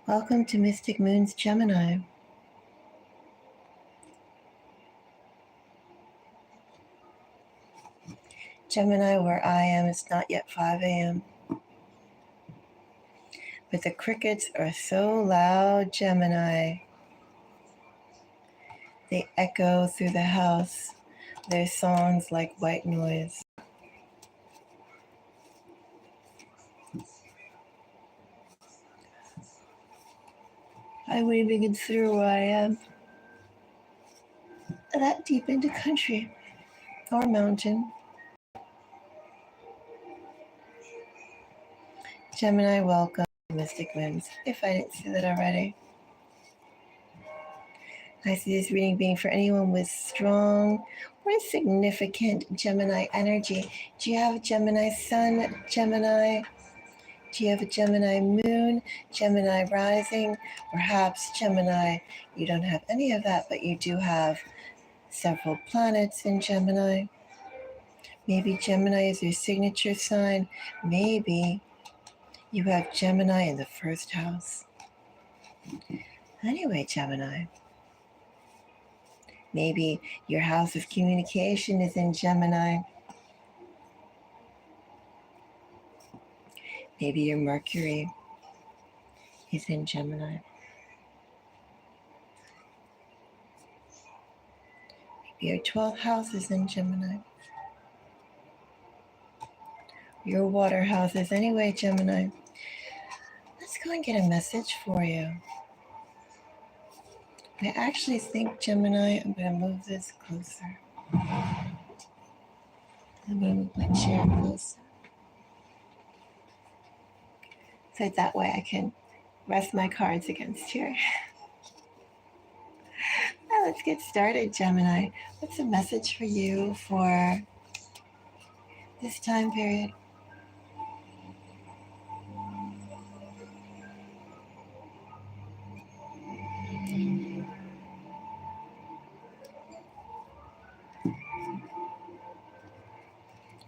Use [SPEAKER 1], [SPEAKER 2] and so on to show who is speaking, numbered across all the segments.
[SPEAKER 1] Welcome to Mystic Moon's Gemini. Gemini, where I am, it's not yet 5 a.m. But the crickets are so loud, Gemini. They echo through the house. Their songs like white noise. I wouldn't even consider where I am that deep into country or mountain. Gemini, welcome to Mystic Moons, if I didn't say that already. I see this reading being for anyone with strong or significant Gemini energy. Do you have a Gemini sun, Gemini? Do you have a Gemini moon, Gemini rising? Perhaps Gemini, you don't have any of that, but you do have several planets in Gemini. Maybe Gemini is your signature sign. Maybe you have Gemini in the first house. Anyway, Gemini, maybe your house of communication is in Gemini. Maybe your Mercury is in Gemini. Maybe your 12th house is in Gemini. Your water houses. Anyway, Gemini, let's go and get a message for you. I actually think, Gemini, I'm going to move this closer. I'm going to move my chair closer. So that way I can rest my cards against here. Now let's get started, Gemini. What's a message for you for this time period?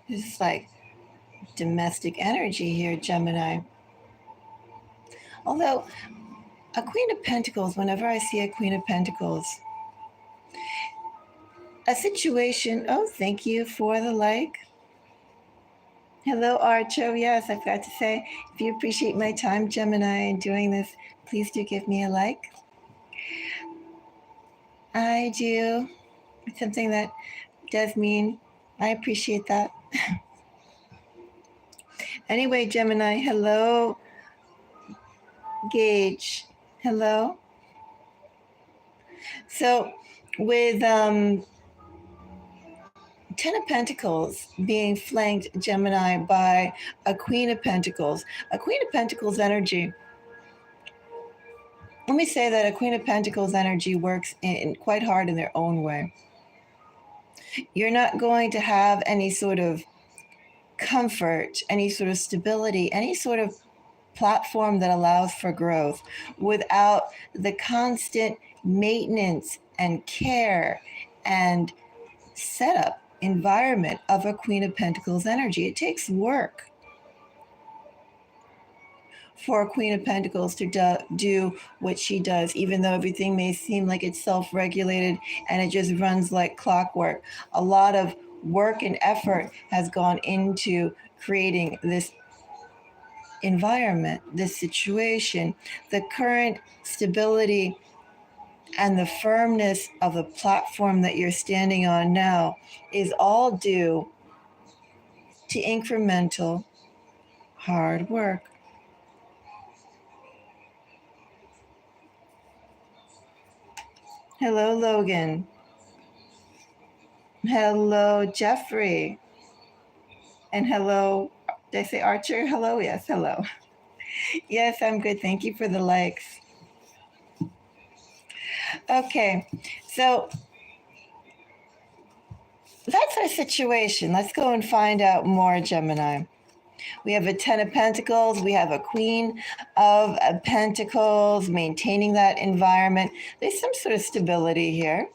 [SPEAKER 1] This is like domestic energy here, Gemini. Although a Queen of Pentacles, whenever I see a Queen of Pentacles, a situation, oh, thank you for the like. Hello, Archo. Yes, I forgot to say, if you appreciate my time, Gemini, in doing this, please do give me a like. I do. It's something that does mean I appreciate that. Anyway, Gemini, hello. Gage, hello. So with 10 of Pentacles being flanked, Gemini, by a Queen of Pentacles energy. Let me say that a Queen of Pentacles energy works in quite hard in their own way. You're not going to have any sort of comfort, any sort of stability, any sort of platform that allows for growth without the constant maintenance and care and setup environment of a Queen of Pentacles energy. It takes work for a Queen of Pentacles to do what she does, even though everything may seem like it's self-regulated and it just runs like clockwork. A lot of work and effort has gone into creating this environment, this situation. The current stability and the firmness of the platform that you're standing on now is all due to incremental hard work. Hello, Logan. Hello, Jeffrey. And hello, did I say Archer? Hello, yes, hello. Yes, I'm good. Thank you for the likes. Okay, so that's our situation. Let's go and find out more, Gemini. We have a 10 of Pentacles. We have a Queen of Pentacles, maintaining that environment. There's some sort of stability here.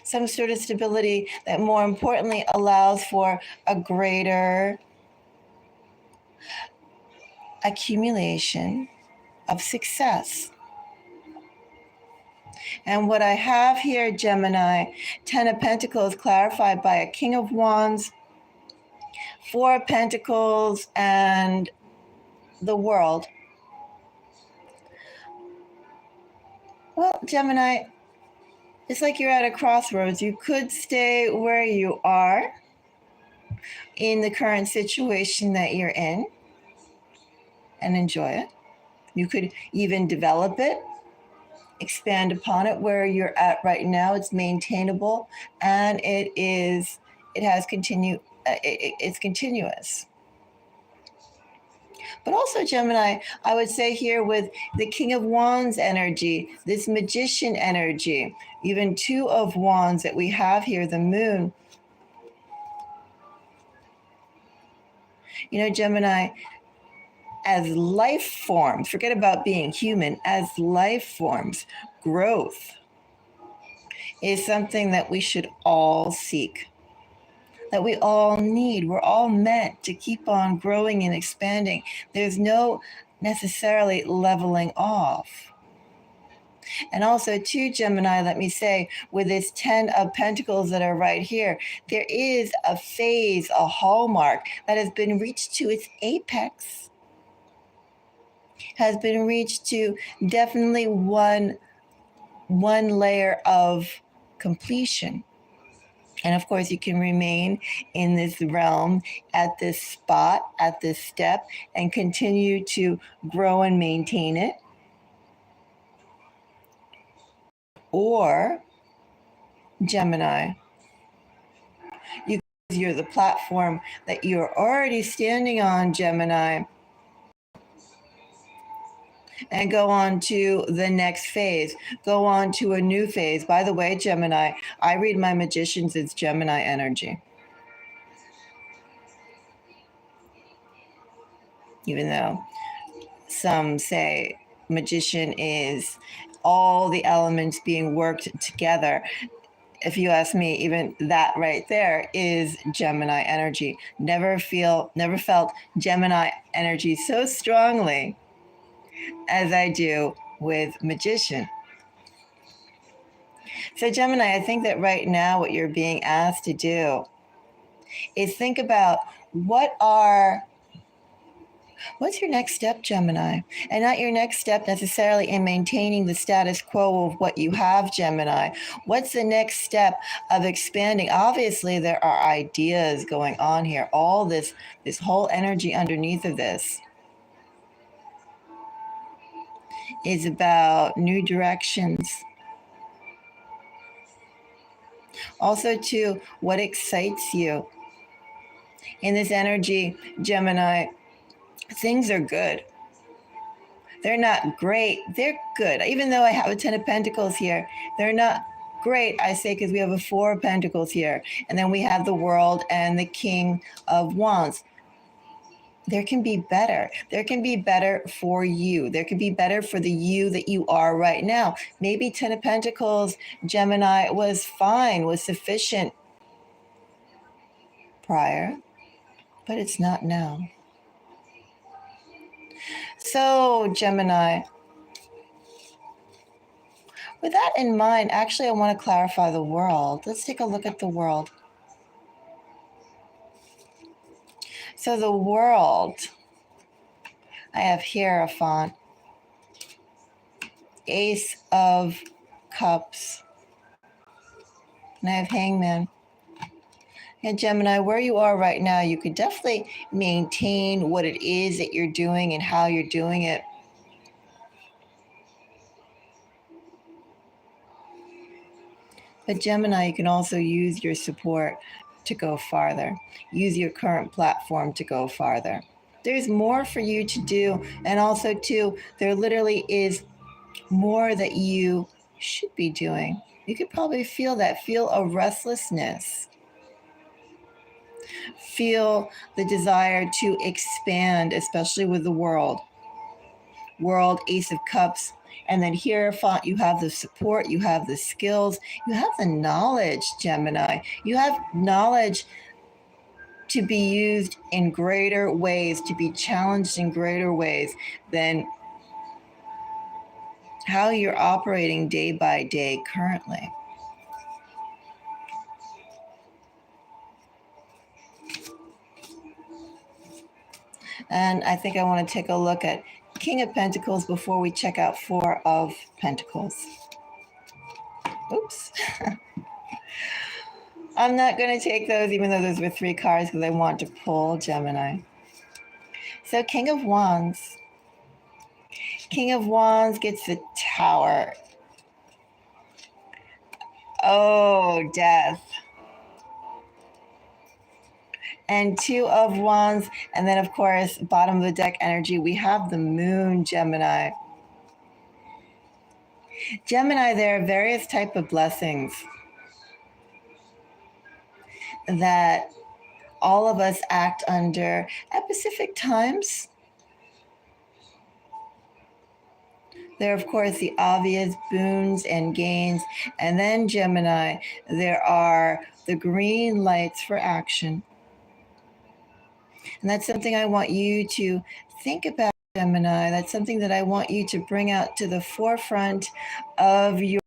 [SPEAKER 1] Some sort of stability that more importantly allows for a greater accumulation of success. And what I have here, Gemini, 10 of Pentacles clarified by a King of Wands, 4 of Pentacles, and the World. Well, Gemini, it's like you're at a crossroads. You could stay where you are in the current situation that you're in and enjoy it. You could even develop it, expand upon it. Where you're at right now, it's maintainable, and it's continuous. But also, Gemini, I would say here with the King of Wands energy, this Magician energy, even 2 of Wands that we have here, the Moon. You know, Gemini, as life forms, forget about being human, as life forms, growth is something that we should all seek, that we all need. We're all meant to keep on growing and expanding. There's no necessarily leveling off. And also, too, Gemini, let me say, with this 10 of Pentacles that are right here, there is a phase, a hallmark that has been reached to its apex, has been reached to definitely one layer of completion. And of course, you can remain in this realm, at this spot, at this step, and continue to grow and maintain it. Or, Gemini, you're the platform that you're already standing on, Gemini, and go on to the next phase, go on to a new phase. By the way, Gemini, I read my magicians as Gemini energy. Even though some say magician is all the elements being worked together. If you ask me, even that right there is Gemini energy. Never felt Gemini energy so strongly as I do with magician. So Gemini, I think that right now what you're being asked to do is think about what's your next step, Gemini? And not your next step necessarily in maintaining the status quo of what you have, Gemini. What's the next step of expanding? Obviously, there are ideas going on here. All this whole energy underneath of this is about new directions. Also, too, what excites you? In this energy, Gemini, things are good. They're not great. They're good. Even though I have a 10 of Pentacles here, they're not great, I say, because we have a 4 of Pentacles here. And then we have the World and the King of Wands. There can be better. There can be better for you. There can be better for the you that you are right now. Maybe 10 of Pentacles, Gemini, was fine, was sufficient prior, but it's not now. So, Gemini, with that in mind, actually, I want to clarify the World. Let's take a look at the World. So the World, I have Hierophant, Ace of Cups, and I have Hangman. And Gemini, where you are right now, you could definitely maintain what it is that you're doing and how you're doing it. But Gemini, you can also use your support to go farther. Use your current platform to go farther. There's more for you to do. And also, too, there literally is more that you should be doing. You could probably feel that. Feel a restlessness. Feel the desire to expand, especially with the World. World, Ace of Cups. And then Hierophant, you have the support, you have the skills, you have the knowledge, Gemini. You have knowledge to be used in greater ways, to be challenged in greater ways than how you're operating day by day currently. And I think I want to take a look at King of Pentacles before we check out Four of Pentacles. Oops. I'm not going to take those, even though those were 3 cards, because I want to pull Gemini. So King of Wands. King of Wands gets the Tower. Oh, death. And 2 of Wands. And then, of course, bottom of the deck energy, we have the Moon, Gemini. Gemini, there are various type of blessings that all of us act under at specific times. There are, of course, the obvious boons and gains. And then Gemini, there are the green lights for action. And that's something I want you to think about, Gemini. That's something that I want you to bring out to the forefront of your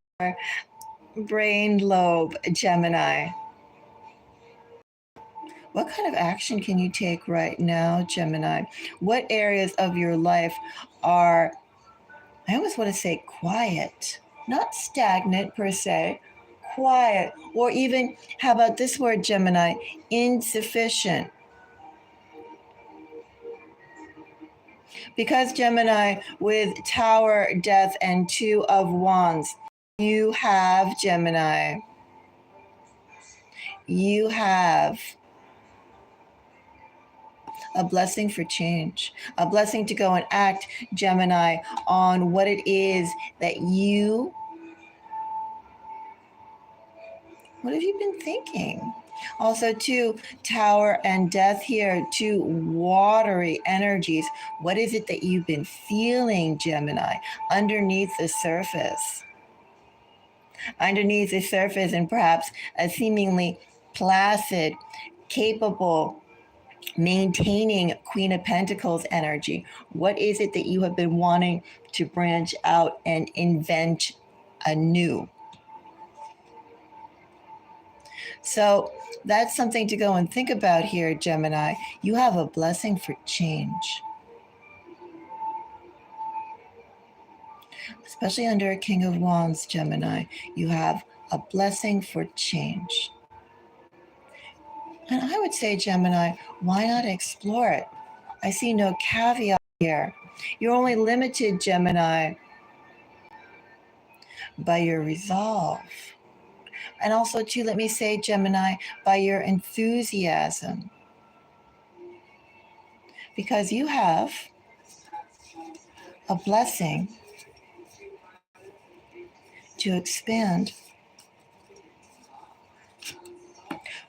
[SPEAKER 1] brain lobe, Gemini. What kind of action can you take right now, Gemini? What areas of your life are, I almost want to say quiet, not stagnant per se, quiet, or even, how about this word, Gemini, insufficient? Because Gemini, with Tower, Death, and 2 of Wands, you have, Gemini, you have a blessing for change, a blessing to go and act, Gemini, on what it is that what have you been thinking? Also, 2 Tower and Death here, 2 watery energies. What is it that you've been feeling, Gemini, underneath the surface? Underneath the surface, and perhaps a seemingly placid, capable, maintaining Queen of Pentacles energy. What is it that you have been wanting to branch out and invent anew? So that's something to go and think about here, Gemini. You have a blessing for change, especially under a King of Wands, Gemini. You have a blessing for change. And I would say, Gemini, why not explore it? I see no caveat here. You're only limited, Gemini, by your resolve. And also, too, let me say, Gemini, by your enthusiasm. Because you have a blessing to expand.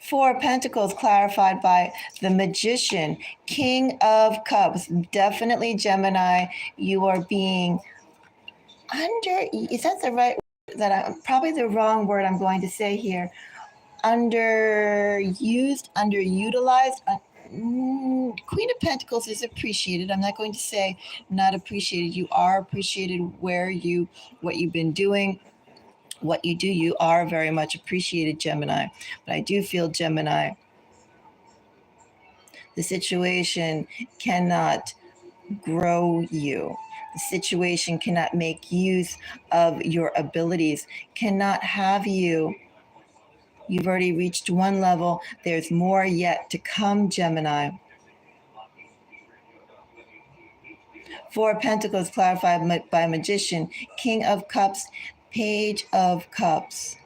[SPEAKER 1] 4 of Pentacles clarified by the Magician, King of Cups. Definitely, Gemini, you are being is that the right word? Probably the wrong word I'm going to say here. Underutilized. Queen of Pentacles is appreciated. I'm not going to say not appreciated. You are appreciated what you've been doing, what you do. You are very much appreciated, Gemini. But I do feel, Gemini, the situation cannot grow you. The situation cannot make use of your abilities, cannot have you. You've already reached one level. There's more yet to come, Gemini. 4 of Pentacles clarified by Magician, King of Cups, Page of Cups.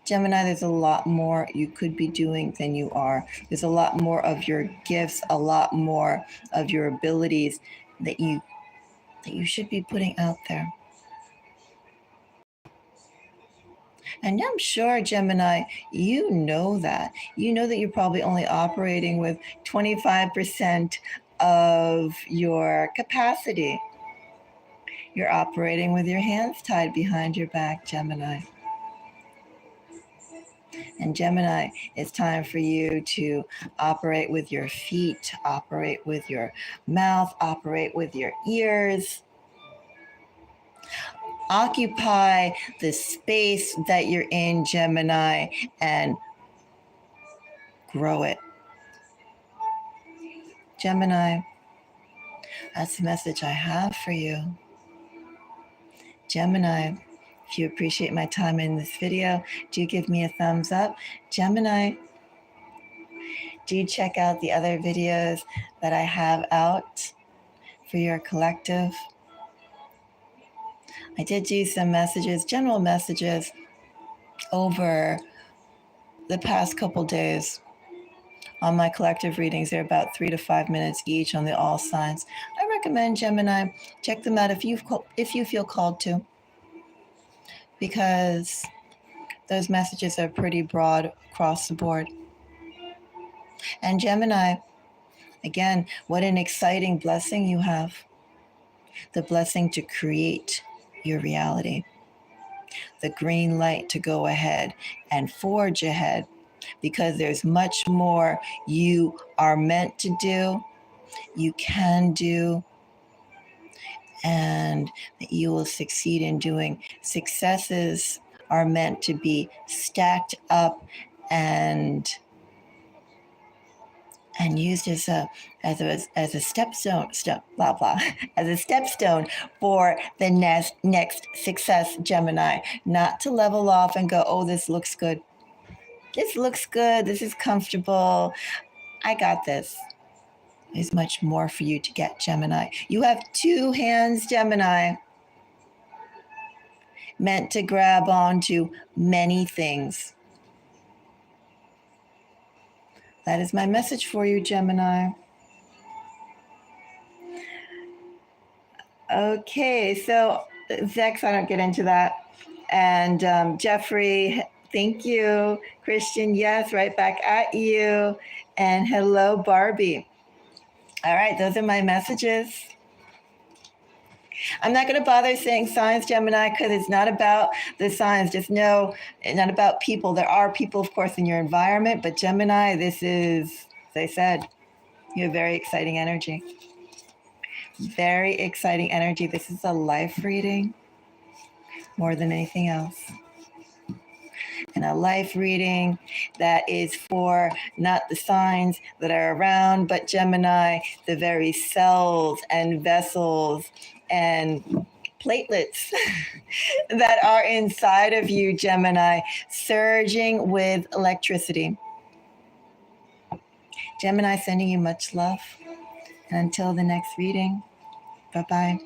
[SPEAKER 1] Gemini, there's a lot more you could be doing than you are. There's a lot more of your gifts, a lot more of your abilities that you should be putting out there. And I'm sure, Gemini, you know that. You know that you're probably only operating with 25% of your capacity. You're operating with your hands tied behind your back, Gemini. And Gemini, it's time for you to operate with your feet, operate with your mouth, operate with your ears. Occupy the space that you're in, Gemini, and grow it. Gemini, that's the message I have for you. Gemini, if you appreciate my time in this video, do give me a thumbs up. Gemini, do check out the other videos that I have out for your collective. I did do some messages, general messages, over the past couple days on my collective readings. They're about 3 to 5 minutes each on the all signs. I recommend, Gemini, check them out if you feel called to, because those messages are pretty broad across the board. And Gemini, again, what an exciting blessing you have. The blessing to create your reality. The green light to go ahead and forge ahead, because there's much more you are meant to do, you can do, and that you will succeed in doing. Successes are meant to be stacked up and used as a stepstone, as a stepstone for the next success, Gemini. Not to level off and go, oh, this looks good. This looks good. This is comfortable. I got this. There's much more for you to get, Gemini. You have 2 hands, Gemini, meant to grab onto many things. That is my message for you, Gemini. Okay, so Zex, I don't get into that. And Jeffrey, thank you. Christian, yes, right back at you. And hello, Barbie. All right, those are my messages. I'm not going to bother saying signs, Gemini, because it's not about the signs. Just know it's not about people. There are people, of course, in your environment, but Gemini, this is, as I said, you have very exciting energy. Very exciting energy. This is a life reading more than anything else. And a life reading that is for not the signs that are around, but Gemini, the very cells and vessels and platelets that are inside of you, Gemini, surging with electricity. Gemini, sending you much love. And until the next reading, bye-bye.